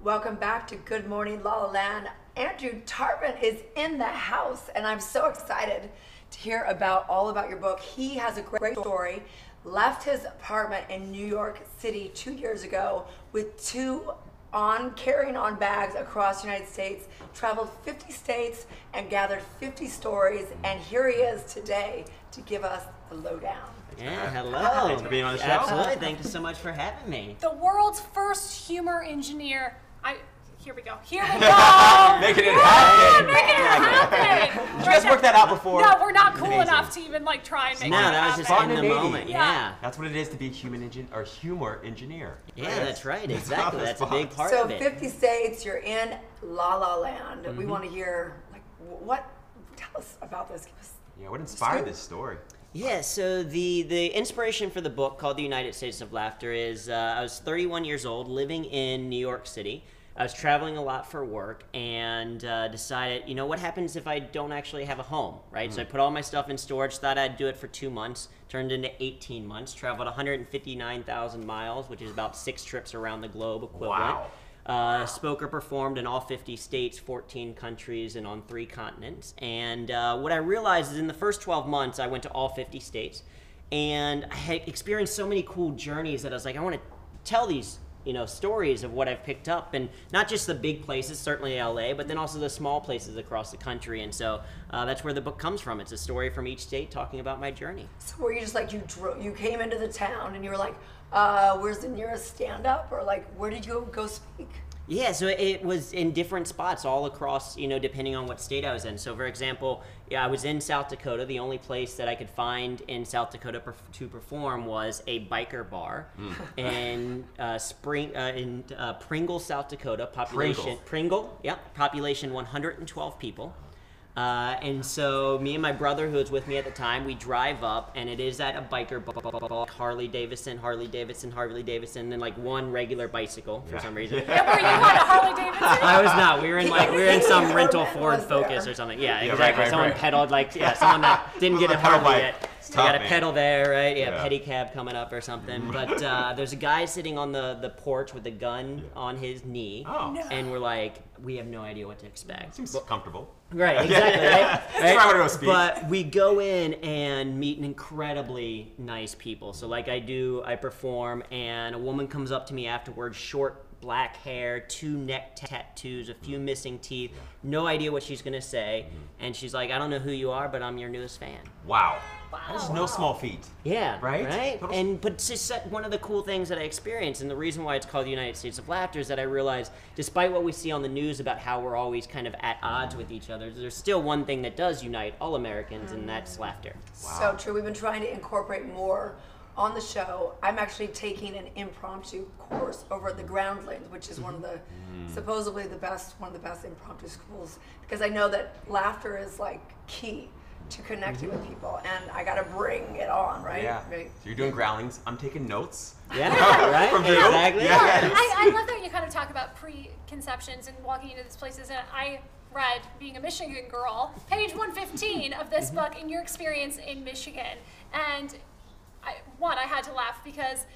Welcome back to Good Morning La La Land. Andrew Tarvin is in the house, and I'm so excited to hear all about your book. He has a great story. Left his apartment in New York City 2 years ago with carrying on bags across the United States, traveled 50 states and gathered 50 stories, and here he is today to give us the lowdown. Yeah, hello. Thanks for being on the show. Absolutely. Thank you so much for having me. The world's first humor engineer. Here we go. Here we go. Making it happen. Making it happen. Did you guys work that out before? No, we're not cool Amazing. enough to even try and make No, it that was happen. just in the Spontaneity. moment. Yeah. That's what it is to be a humor engineer. Yeah, that's right. Exactly. That's a big part So of it. 50 states, you're in La La Land. We Mm-hmm. want to hear, tell us about this. Give us Yeah, what inspired this story? Yeah, so the inspiration for the book, called The United States of Laughter, is I was 31 years old, living in New York City. I was traveling a lot for work and decided, what happens if I don't actually have a home, right? So I put all my stuff in storage, thought I'd do it for 2 months, turned into 18 months, traveled 159,000 miles, which is about 6 trips around the globe equivalent. Wow. Spoke or performed in all 50 states, 14 countries, and on 3 continents. And what I realized is in the first 12 months, I went to all 50 states. And I had experienced so many cool journeys that I was like, I want to tell these stories of what I've picked up, and not just the big places, certainly LA, but then also the small places across the country. And so that's where the book comes from. It's a story from each state talking about my journey. So were you just like, you came into the town and you were like, where's the nearest stand-up? Or like, where did you go speak? Yeah, so it was in different spots all across, depending on what state I was in. So, for example, I was in South Dakota. The only place that I could find in South Dakota to perform was a biker bar in Pringle, South Dakota. Pringle, yep. Population 112 people. And so me and my brother, who was with me at the time, we drive up, and it is at a biker bar, Harley Davidson, and like one regular bicycle for some reason. And were you on a Harley Davidson? I was not. We were in some rental Ford Focus or something. Yeah, exactly. right, someone right. pedaled someone that didn't get a pedal Harley bike. yet. It's You tough, got a man. pedal there, right? Yeah, Yeah. pedicab coming up or something. But there's a guy sitting on the porch with a gun on his knee, Oh. No. and we're like, we have no idea what to expect. Seems comfortable. Right, exactly, right? That's where I want to go speak. But we go in and meet incredibly nice people. So like I perform, and a woman comes up to me afterwards, short black hair, 2 neck tattoos, a few missing teeth, no idea what she's gonna say, and she's like, I don't know who you are, but I'm your newest fan. Wow. That is no small feat. Yeah, Right? But it's just one of the cool things that I experienced, and the reason why it's called the United States of Laughter is that I realized, despite what we see on the news about how we're always kind of at odds with each other, there's still one thing that does unite all Americans, and that's laughter. So true. We've been trying to incorporate more on the show. I'm actually taking an impromptu course over at the Groundlings, which is one of the supposedly one of the best impromptu schools, because I know that laughter is like key to connecting with people, and I gotta bring it on, right? Yeah. Right. So you're doing growlings. I'm taking notes. Yeah, right? From you? Exactly. Yeah. I love that you kind of talk about preconceptions and walking into these places. And I read, being a Michigan girl, page 115 of this book and your experience in Michigan. And I had to laugh because,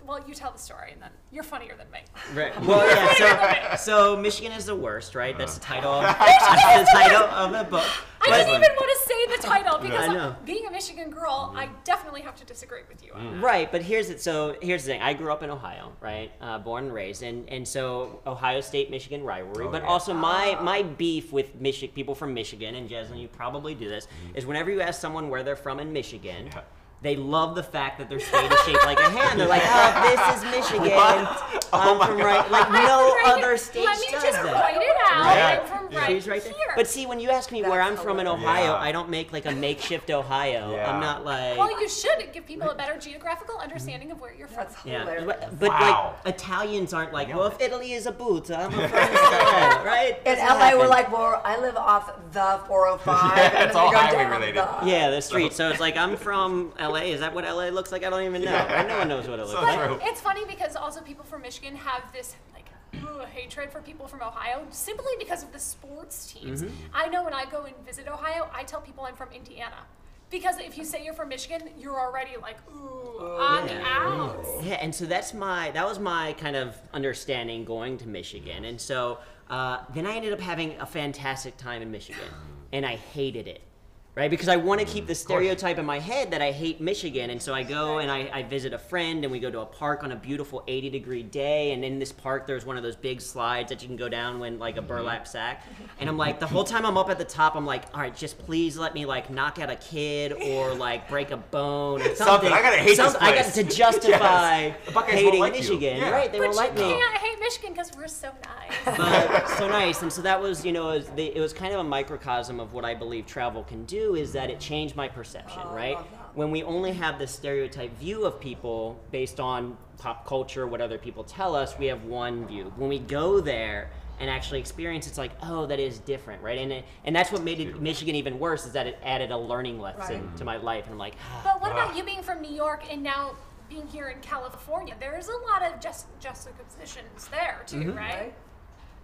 well, you tell the story, and then you're funnier than me. Right. Well, yeah. So Michigan is the worst, right? That's the title. That's the title of the book. I didn't even want to say the title I because know. being a Michigan girl, I definitely have to disagree with you on that. Right, but here's the thing. I grew up in Ohio, right? Born and raised, and so Ohio State-Michigan rivalry. But also my beef with people from Michigan, and Jeslyn, you probably do this, is whenever you ask someone where they're from in Michigan. Yeah. They love the fact that their state is shaped like a hand. They're like, oh, this is Michigan. What? Oh I'm my from God. right, like I'm no from right other here. state Let me does just that. point it out. Right. I'm from Yeah. right She's right here. there. But see, when you ask me where That's I'm from in hilarious. Ohio, Yeah. I don't make like a makeshift Ohio. Yeah. I'm not like. Well, you should give people a better geographical understanding of where you're from. That's Yeah, hilarious. but Wow. like Italians aren't like, Yeah. well, if Italy is a boot, I'm from Italy, right? In Doesn't LA, happen. we're like, well, I live off the 405. Yeah, and then it's all we go highway down related. the- Yeah, the street. So it's like, I'm from LA. Is that what LA looks like? I don't even know. Yeah. No one knows what it looks So like. true. It's funny because also people from Michigan have this like hatred for people from Ohio simply because of the sports teams. I know when I go and visit Ohio, I tell people I'm from Indiana Because if you say you're from Michigan, you're already like, ooh, on the outs. Yeah, and so that was my kind of understanding going to Michigan. And so then I ended up having a fantastic time in Michigan, and I hated it. Right, because I want to keep the stereotype in my head that I hate Michigan, and so I go and I visit a friend, and we go to a park on a beautiful 80-degree day, and in this park there's one of those big slides that you can go down when like a burlap sack, and I'm like, the whole time I'm up at the top, I'm like, all right, just please let me like knock out a kid or like break a bone or something. I gotta hate this I got place. to justify The Buckeyes won't hating like you. Michigan, Yeah. right? They But won't you like me. can't hate Michigan because we're so nice. But so nice, and so that was, it was kind of a microcosm of what I believe travel can do, is that it changed my perception, right? love that. When we only have this stereotype view of people based on pop culture, what other people tell us, we have one view. When we go there and actually experience, it's like, oh, that is different, right? And that's what made Michigan even worse, is that it added a learning lesson Right. to my life, and I'm like, But what about you being from New York and now being here in California? There's a lot of juxtapositions there too, right? Right?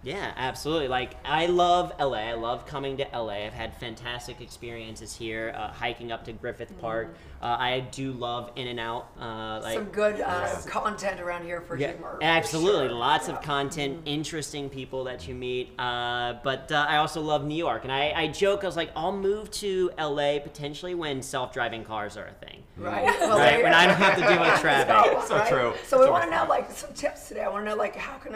yeah, absolutely. Like, I love LA. I love coming to LA. I've had fantastic experiences here, hiking up to Griffith Park. I do love In-N-Out. Some good content around here for Yeah, humor. for absolutely. sure. Lots Yeah. of content, interesting people that you meet. But I also love New York. And I joke, I was like, I'll move to LA potentially when self-driving cars are a thing. Right. Well, Right? there When you I go. don't have to deal with traffic. Right? So true. So we So want to true. know like some tips today. I want to know like how can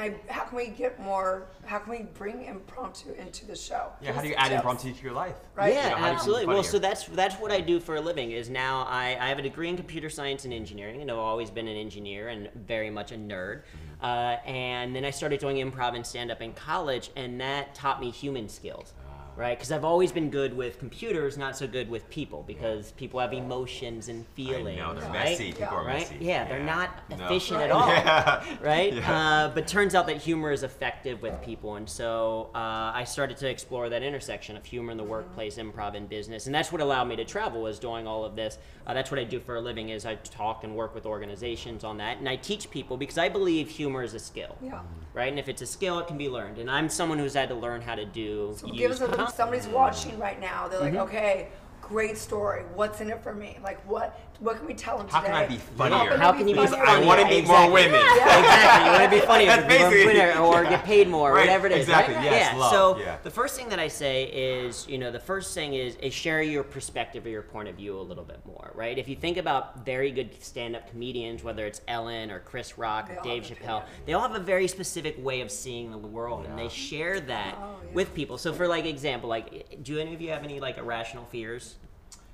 we bring impromptu into the show? Yeah, how do you Give us add some impromptu tips. to your life? Right. Yeah, You know, how do you keep it absolutely. Well, funnier? so that's what I do for a living. Is now I have a degree in computer science and engineering, and I've always been an engineer and very much a nerd. And then I started doing improv and stand up in college, and that taught me human skills. Right, because I've always been good with computers, not so good with people, because people have emotions and feelings. I know, they're right? messy. People are Right? messy. Yeah, they're not No. efficient Right. at all. Yeah. Right? Yeah. But turns out that humor is effective with people, and so I started to explore that intersection of humor in the workplace, improv, and business, and that's what allowed me to travel. Was doing all of this. That's what I do for a living. Is I talk and work with organizations on that, and I teach people because I believe humor is a skill. Yeah. Right, and if it's a skill, it can be learned. And I'm someone who's had to learn how to do. So give us a, somebody's watching right now. They're Mm-hmm. like, okay, great story. What's in it for me? Like what can we tell them How today? can I be funnier? How can you be funnier? funnier? I want to meet more Exactly. women. Exactly. You want to be funny That's or be more basically- winner or yeah. get paid more, or Right, whatever it is. exactly, Right? yes, yeah. love, So yeah. the first thing that I say is, the first thing is share your perspective or your point of view a little bit more, right? If you think about very good stand-up comedians, whether it's Ellen or Chris Rock They or all Dave have Chappelle, opinion. they all have a very specific way of seeing the world, and they share that Oh, yeah. with people. So for like example, like, do any of you have any like irrational fears?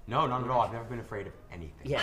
No, not at all. I've never been afraid of anything. Yeah.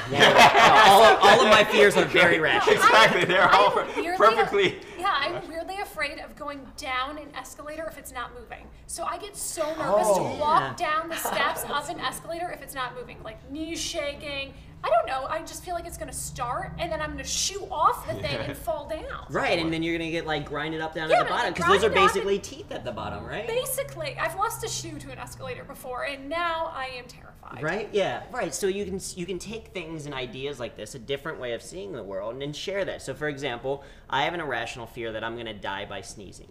all of my fears are very rational. Exactly. They're all I'm weirdly perfectly. I'm weirdly afraid of going down an escalator if it's not moving. So I get so nervous to yeah. walk down the steps of an escalator if it's not moving, like knees shaking. I don't know. I just feel like it's gonna start and then I'm gonna shoot off the thing and fall down. Right, and then you're gonna get like grinded up down Yeah, at the but, bottom like, because those are grinded up basically teeth at the bottom, right? Basically, I've lost a shoe to an escalator before, and now I am terrified. Right? Yeah. Right. So you can take things and ideas like this, a different way of seeing the world, and then share that. So for example, I have an irrational fear that I'm gonna die by sneezing.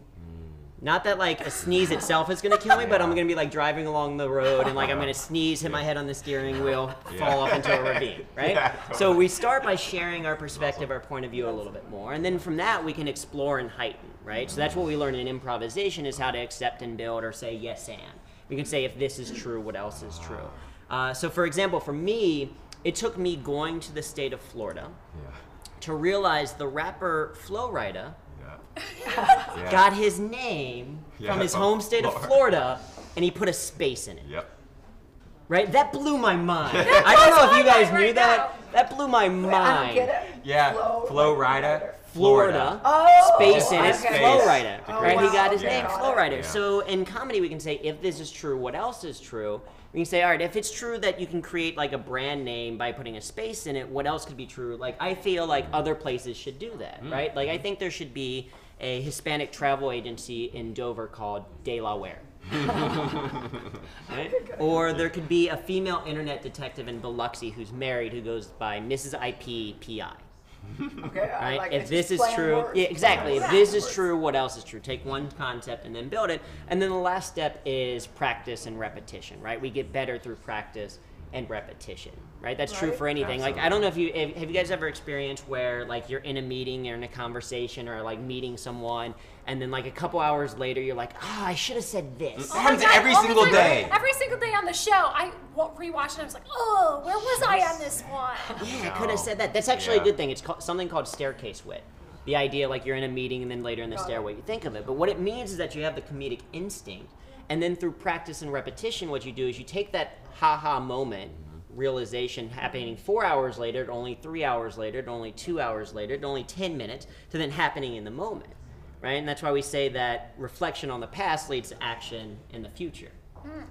Not that like a sneeze itself is gonna kill me, but I'm gonna be like driving along the road and like I'm gonna sneeze, hit my head on the steering wheel, fall off into a ravine, right? Yeah, So we start by sharing our perspective, our point of view a little bit more, and then from that we can explore and heighten, right? So that's what we learn in improvisation is how to accept and build or say yes and. We can say if this is true, what else is true? So for example, for me, it took me going to the state of Florida Yeah. to realize the rapper Flo Rida Yeah. got his name Yeah, from his from home state of Florida, and he put a space in it. Yep. Right? That blew my mind. I don't know if you guys mind knew right that. That blew my I don't mind. get it. Yeah. Flo Rida. Florida, Oh, space in it, okay. Flo Space. Rida. Oh, Right? He wow. got his Okay, name, got Flo it. Rida. Yeah. So in comedy, we can say if this is true, what else is true? We can say, all right, if it's true that you can create like a brand name by putting a space in it, what else could be true? Like I feel like other places should do that, right? Like I think there should be a Hispanic travel agency in Dover called De La Ware. Right? Or there could be a female internet detective in Biloxi who's married who goes by Mrs. IPPI. Okay, I Right? like If it. this is Just playing true, words. yeah, exactly. If Yeah. this is true, what else is true? Take one concept and then build it. And then the last step is practice and repetition, right? We get better through practice and repetition, right? That's true Right. for anything. Like, I Absolutely. don't know if have you guys ever experienced where like you're in a meeting or in a conversation or like meeting someone, and then like a couple hours later you're like, oh, I should have said this. It happens Oh my God, every all the single time. day. Every single day on the show, I rewatched it and I was like, oh, where was I on this one? Yeah, I could have said that. That's actually a Yeah. good thing. It's something called staircase wit. The idea like you're in a meeting and then later in the stairway you think of it. But what it means is that you have the comedic instinct. And then through practice and repetition, what you do is you take that ha-ha moment, realization happening 4 hours later, to only 3 hours later, to only 2 hours later, to only 10 minutes, to then happening in the moment, right? And that's why we say that reflection on the past leads to action in the future.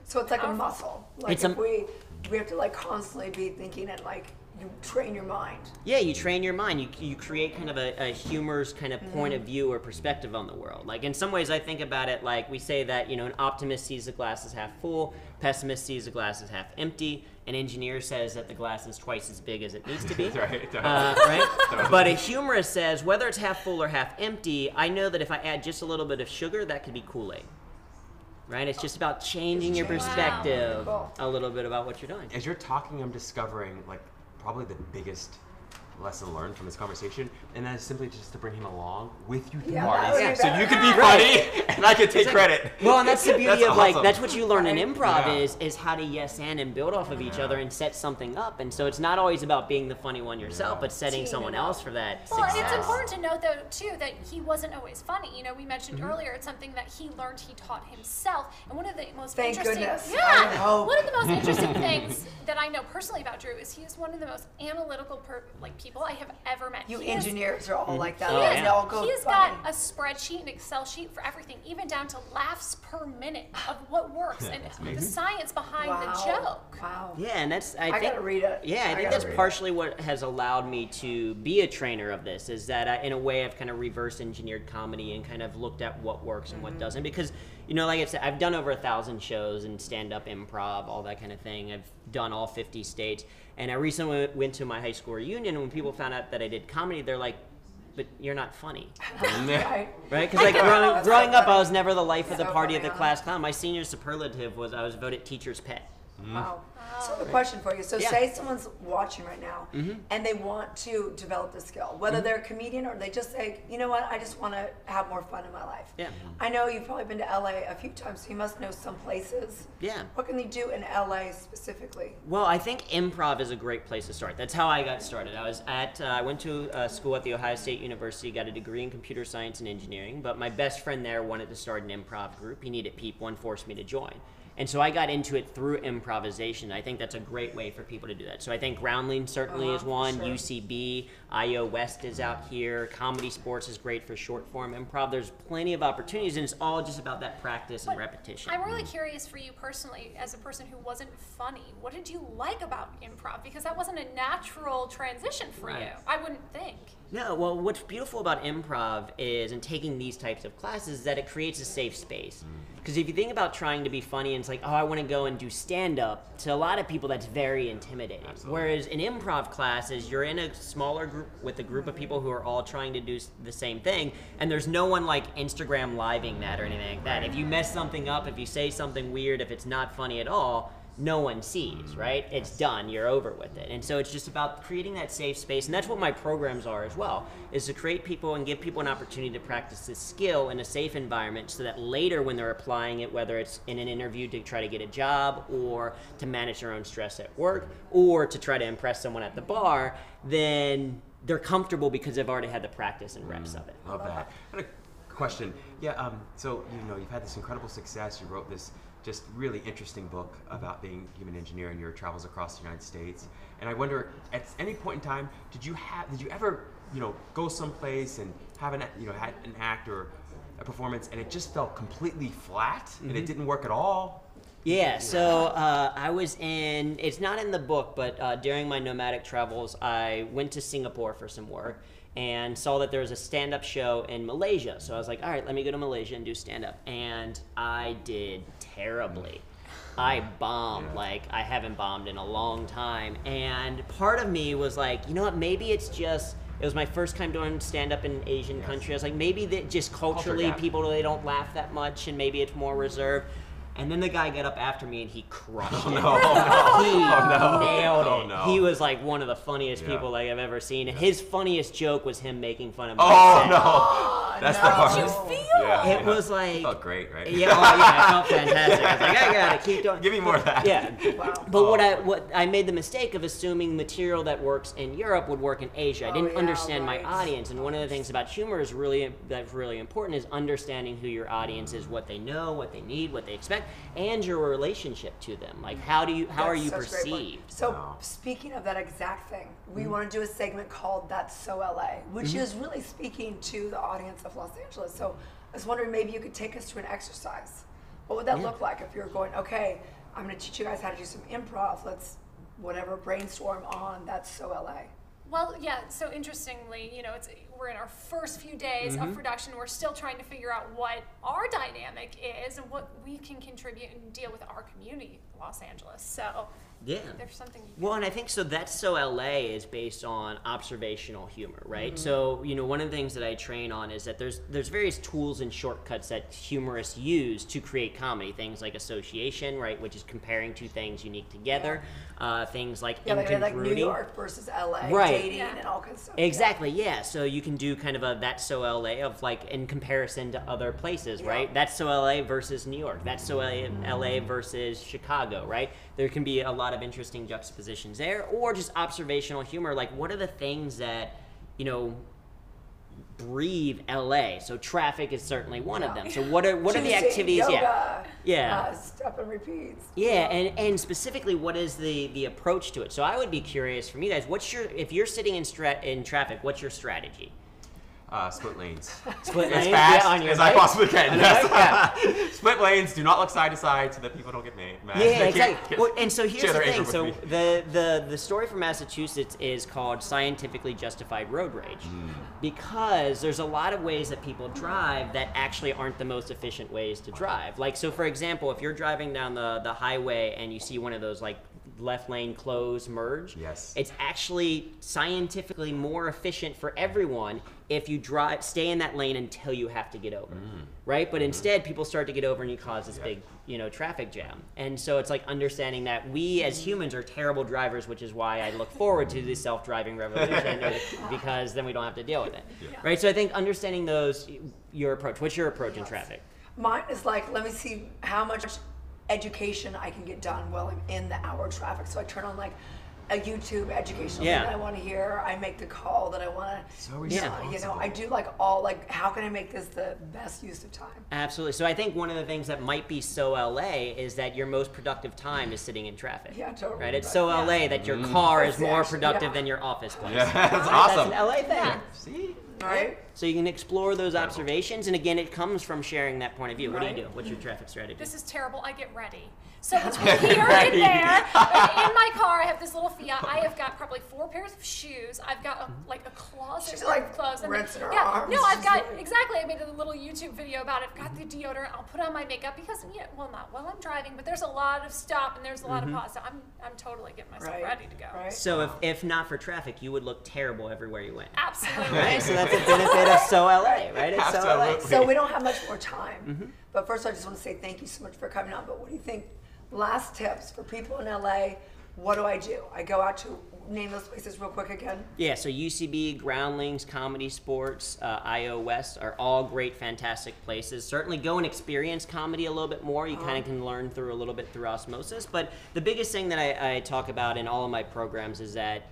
So it's like a muscle. Like It's if we have to like constantly be thinking and like you train your mind. Yeah, you train your mind. You create kind of a humorous kind of point of view or perspective on the world. Like in some ways, I think about it like we say that an optimist sees the glass as half full, pessimist sees the glass as half empty, an engineer says that the glass is twice as big as it needs to be. Right. Right? But a humorist says whether it's half full or half empty, I know that if I add just a little bit of sugar, that could be Kool-Aid. Right? It's just about changing your perspective a little bit about what you're doing. As you're talking, I'm discovering like probably the biggest lesson learned from this conversation, and that is simply just to bring him along with you to Yeah, parties, that would be so you better. can be funny and I can take credit. Well, and that's the beauty of like awesome. that's what you learn in Right. improv Yeah. is how to yes and build off of each Yeah. other and set something up. And so it's not always about being the funny one yourself, Yeah. but setting Teaming someone up. else for that Well, success. it's important to note, though, too, that he wasn't always funny. We mentioned earlier it's something that he learned he taught himself. And one of the most Thank interesting, goodness. I yeah, hope. one of the most interesting things that I know personally about Drew is he is one of the most analytical people I have ever met. You He is- engineers are all like that. Oh, They yeah. all go He's funny. got a spreadsheet, an Excel sheet for everything, even down to laughs per minute of what works and the science behind the joke. Wow. Yeah, and that's I I think gotta read it. Yeah, I think gotta that's read it. partially what has allowed me to be a trainer of this. Is that in a way I've kind of reverse engineered comedy and kind of looked at what works and what doesn't. Because like I said, I've done over 1,000 shows and stand up improv, all that kind of thing. I've done all 50 states, and I recently went to my high school reunion. And when people found out that I did comedy, they're like, "But you're not funny." Right. Right? Because like That's growing so up, I funny. was never the life of the So party of funny, the huh? class clown. My senior superlative was I was voted teacher's pet. Wow. So I have a question for you. So Yeah. say someone's watching right now and they want to develop the skill, whether they're a comedian or they just say, you know what, I just want to have more fun in my life. Yeah. I know you've probably been to LA a few times, so you must know some places. Yeah. What can they do in LA specifically? Well, I think improv is a great place to start. That's how I got started. I went to school at the Ohio State University, got a degree in computer science and engineering, but my best friend there wanted to start an improv group. He needed people and forced me to join. And so I got into it through improvisation. I think that's a great way for people to do that. So I think Groundling certainly is one. sure. UCB, IO West is out here. Comedy Sports is great for short form improv. There's plenty of opportunities, and it's all just about that practice and But repetition. I'm really curious for you personally, as a person who wasn't funny, what did you like about improv? Because that wasn't a natural transition for Right. you, I wouldn't think. No, well, what's beautiful about improv is, and taking these types of classes, is that it creates a safe space. Because if you think about trying to be funny and it's like, oh, I want to go and do stand-up, to a lot of people that's very intimidating. Absolutely. Whereas in improv classes, you're in a smaller group with a group of people who are all trying to do the same thing, and there's no one like Instagram living that or anything like that. If you mess something up, if you say something weird, if it's not funny at all, no one sees, right? It's done, you're over with it. And so it's just about creating that safe space, and that's what my programs are as well, is to create people and give people an opportunity to practice this skill in a safe environment so that later when they're applying it, whether it's in an interview to try to get a job or to manage their own stress at work or to try to impress someone at the bar, then they're comfortable because they've already had the practice and reps of it. Love that. I had a question. Yeah, so you've had this incredible success. You wrote this just really interesting book about being a human engineer and your travels across the United States. And I wonder, at any point in time, did you ever, go someplace and have had an act or a performance and it just felt completely flat and it didn't work at all? Yeah, so I was it's not in the book, but during my nomadic travels, I went to Singapore for some work and saw that there was a stand-up show in Malaysia. So I was like, all right, let me go to Malaysia and do stand-up. And I did terribly. I bombed like I haven't bombed in a long time. And part of me was like, you know what, maybe it's just, it was my first time doing stand-up in an Asian country. I was like, maybe that just culturally gap. people, they don't laugh that much and maybe it's more reserved. And then the guy got up after me and he crushed it. No. He no. nailed it. Oh, no. He was like one of the funniest Yeah. people like I've ever seen. And his funniest joke was him making fun of my Oh set. no. That's the no. hardest. How'd you feel? Yeah, It was like, felt great, right? yeah, oh, yeah, it felt fantastic. I was like, I gotta keep doing. Give me more of that. Yeah. Wow. But what I made the mistake of assuming material that works in Europe would work in Asia. I didn't yeah, understand right. my audience, and one of the things about humor is that's really important is understanding who your audience is, what they know, what they need, what they expect, and your relationship to them. Like how are you That's such a great point. perceived? So Wow. speaking of that exact thing, we want to do a segment called That's So LA, which is really speaking to the audience of Los Angeles. So I was wondering maybe you could take us through an exercise. What would that look like if you're going, okay, I'm going to teach you guys how to do some improv. Let's brainstorm on That's So LA. Well, yeah. So interestingly, we're in our first few days of production. We're still trying to figure out what our dynamic is and what we can contribute and deal with our community, Los Angeles. So Yeah. there's something. Well, and I think so. That's So LA is based on observational humor, right? So one of the things that I train on is that there's various tools and shortcuts that humorists use to create comedy. Things like association, right, which is comparing two things unique together. Things like Yeah, like incongruity. New York versus LA, Right. dating Yeah. and all kinds of stuff. Exactly, yeah. So you can do kind of a That's So LA of like in comparison to other places, Yeah. right? That's So LA versus New York. That's So LA versus Chicago, right? There can be a lot of interesting juxtapositions there, or just observational humor. Like, what are the things that, breathe LA? So traffic is certainly one of them. So what are the Tuesday, activities? yoga, Yeah. step and repeats. Yeah, and specifically, what is the approach to it? So I would be curious from you guys. If you're sitting in traffic, what's your strategy? Split lanes. Split As lanes? fast Yeah, on your as I bike? possibly can. On your Yes. bike? Yeah. Split lanes. Do not look side to side so that people don't get mad. Yeah, They exactly. can't Well, and so here's share the their thing. anger So with me. the story from Massachusetts is called Scientifically Justified Road Rage, because there's a lot of ways that people drive that actually aren't the most efficient ways to drive. Like, so for example, if you're driving down the highway and you see one of those like left lane close merge, Yes. it's actually scientifically more efficient for everyone if you stay in that lane until you have to get over, right? But instead, people start to get over and you cause this big, traffic jam. And so it's like understanding that we as humans are terrible drivers, which is why I look forward to the self-driving revolution, because then we don't have to deal with it, right? So I think understanding your approach. What's your approach in traffic? Mine is like, let me see how much education I can get done while I'm in the hour of traffic. So I turn on like a YouTube educational Yeah. thing that I want to hear. I make the call that I want to. So I do like how can I make this the best use of time? Absolutely. So I think one of the things that might be so LA is that your most productive time is sitting in traffic. Yeah, totally. Right? It's so Yeah. LA that your car is That's more actually- productive yeah. than your office place. Yeah, that's Right? awesome. That's an LA thing. See? Right? So you can explore those observations, and again, it comes from sharing that point of view. What do you Right. do? What's your traffic strategy? This is terrible. I get ready. So between here and there, and in my car, I have this little Fiat. I have got probably 4 pairs of shoes. I've got a closet She's full like of clothes. And rinsing her yeah, arms. no, I've She's got like- exactly. I made a little YouTube video about it. I've got the deodorant. I'll put on my makeup because not while I'm driving, but there's a lot of stop and there's a lot of pause. So I'm totally getting myself Right. ready to go. Right. So if not for traffic, you would look terrible everywhere you went. Absolutely. Right? So that's a benefit of so LA, right? It's so LA. Absolutely. So we don't have much more time. But first, I just want to say thank you so much for coming on. But what do you think? Last tips for people in LA. What do? I go out to name those places real quick again. Yeah, so UCB, Groundlings, Comedy Sports, IO West are all great, fantastic places. Certainly go and experience comedy a little bit more. You kind of can learn through a little bit through osmosis. But the biggest thing that I talk about in all of my programs is that,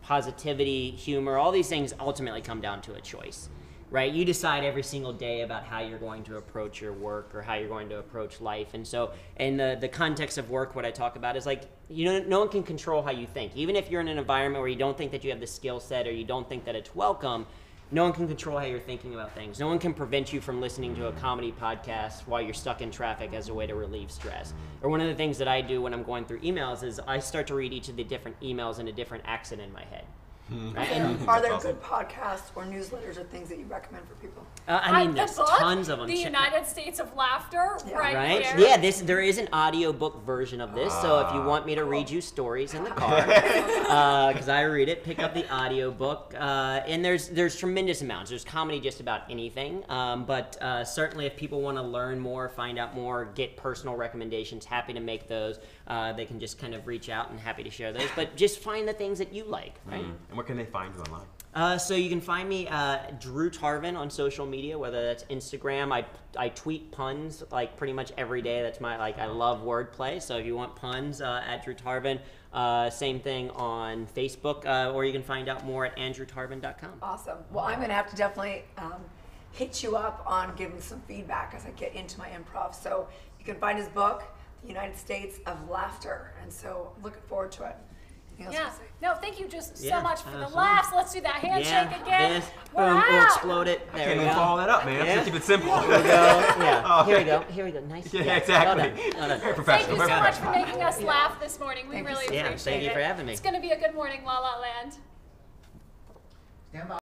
positivity, humor, all these things ultimately come down to a choice. Right? You decide every single day about how you're going to approach your work or how you're going to approach life. And so in the context of work, what I talk about is like, no one can control how you think. Even if you're in an environment where you don't think that you have the skill set or you don't think that it's welcome, no one can control how you're thinking about things. No one can prevent you from listening to a comedy podcast while you're stuck in traffic as a way to relieve stress. Or one of the things that I do when I'm going through emails is I start to read each of the different emails in a different accent in my head. Right? And are there That's awesome. good podcasts or newsletters or things that you recommend for people? I mean, The there's book, tons of them. The United States of Laughter, Yeah. right Right? here. Yeah, there is an audiobook version of this. So if you want me to read you stories in the car, because I read it, pick up the audiobook. And there's tremendous amounts. There's comedy just about anything. But certainly if people want to learn more, find out more, get personal recommendations, happy to make those. They can just kind of reach out and happy to share those. But just find the things that you like, right? And where can they find you online? So you can find me, Drew Tarvin, on social media, whether that's Instagram. I tweet puns like pretty much every day. That's I love wordplay. So if you want puns, at Drew Tarvin. Same thing on Facebook, or you can find out more at andrewtarvin.com. Awesome. Well, I'm going to have to definitely hit you up on giving some feedback as I get into my improv. So you can find his book, The United States of Laughter. And so looking forward to it. Anything else Yeah. to say? No, thank you just so Yeah, much for the absolutely. laughs. Let's do that handshake again. This, Wow. boom, we'll explode it. There Can't we even go. follow that up, man. Yeah. Let's keep it simple. Here we go. Yeah. Oh, Here we okay. go. Here we go. Nice. Yeah, Well exactly. done. Well done. Very Thank professional. you so very much for professional. making us laugh this morning. We Thank you really so much. appreciate it. Yeah, thank you for having me. It's going to be a good morning, La La Land. Stand by.